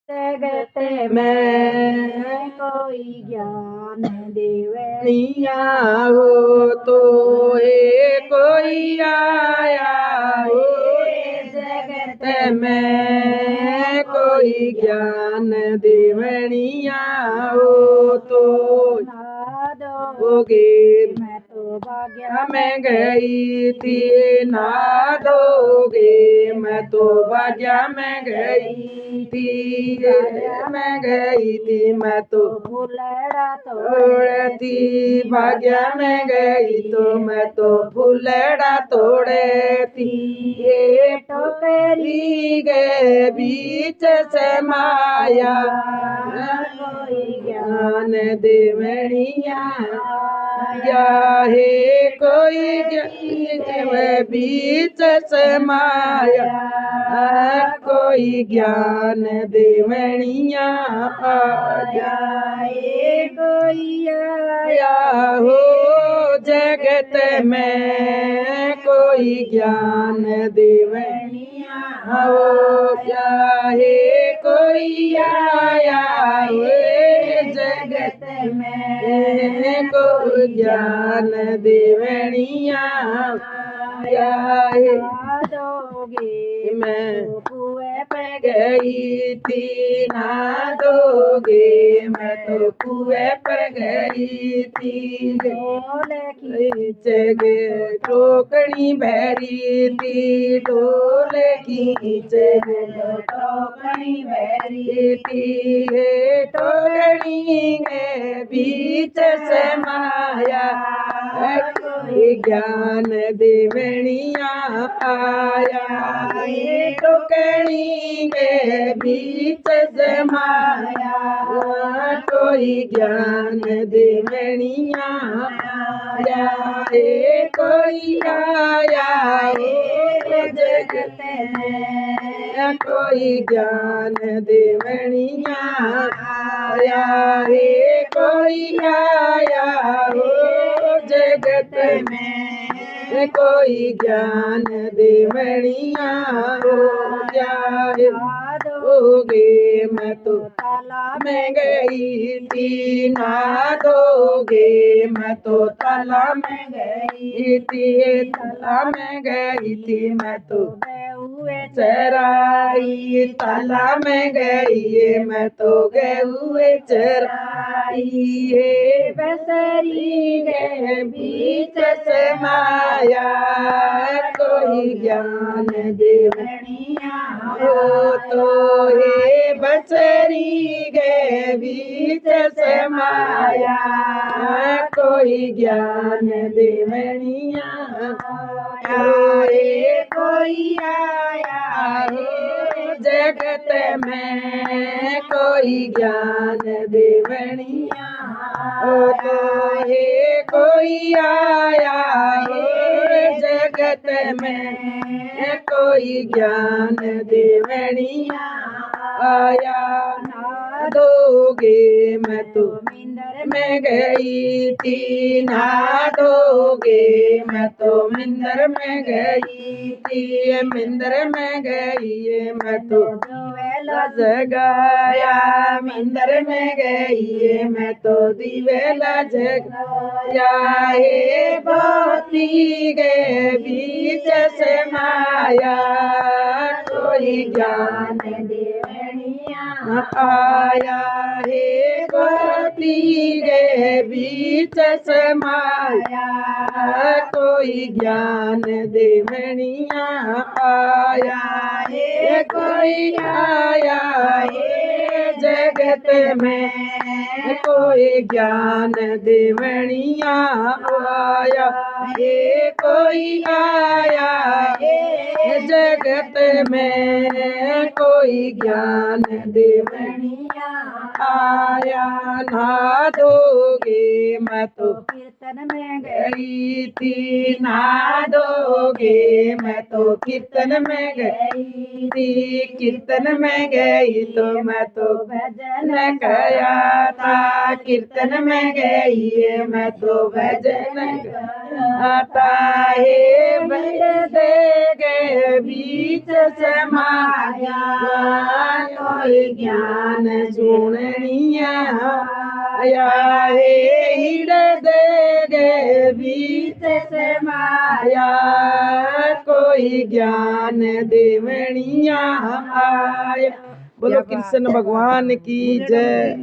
जगत में कोई ज्ञान देवनिया हो तो हे कोई आया हो जगत में कोई ज्ञान देवनिया हो तो दोगे मैं तो भाग्य में गई थी ना दोगे मैं तो भाग्य में गई थी मैं गई थी मैं तो फुलड़ा तोड़ती भाग्य में गई तो मैं तो फुलड़ा तोड़ती ये टोकरी के बीच से माया कोई ज्ञान देवनिया या है कोई ज्ञान बीच से माया कोई ज्ञान देवनिया आया कोई आया हो जगत में कोई ज्ञान देवनिया हो क्या है कोई आया हो जगत में कोई ज्ञान देवनिया दोगे मैं कुएं पे गई थी ना दोगे मैं तो कुएं पे गई थी ढोल खींचे टोकनी भरी थी ढोल खींचे टोकनी भरी थी टोकनी के बीच से माया कोई ज्ञान देवनिया आया टोकनी के बीच से माया कोई ज्ञान देवनिया आया कोई आया जगत में कोई ज्ञान देवनिया आया कोई आया जगत में कोई ज्ञान देवनिया हो जाए दोगे मैं तो तालाब में गई थी ना दोगे मैं तो तालाब में गई थी तालाब में गई थी मैं तो हुए चराई तालाब में गई मैं तो गए हुए चराई बसरी के बीच से माया कोई ज्ञान देवनिया हो तो हे बसरी के बीच से माया कोई ज्ञान देवनिया कोई आया जगत में कोई ज्ञान देवनिया हो तो हे कोई आया जगत में कोई ज्ञान देवनिया आया ना दोगे मैं तो मिंदर में गई थी ना दोगे मैं तो मिंदर में गई थी मिंदर में गई मैं तो दिवेला जगाया मिंदर में गई मैं तो दिवेला जगाया बाती के बीच से माया कोई ज्ञान देवनिया आया बाती के बीच से माया कोई ज्ञान देवनिया आया कोई आया जगत में कोई ज्ञान देवनिया आया कोई आया जगत में कोई ज्ञान देवनिया आया ना दोगे मैं तो कीर्तन में गई थी ना दोगे मैं तो कीर्तन में गई थी, कीर्तन में गई तो मैं तो भजन गया था, कीर्तन में गई मैं तो भजन गाता है। भर दे गए बीच समाया कोई ज्ञान सुननिया आया है, हिड़ दे गए बीच समाया कोई ज्ञान देवनिया आया। बोलो कृष्ण भगवान की जय।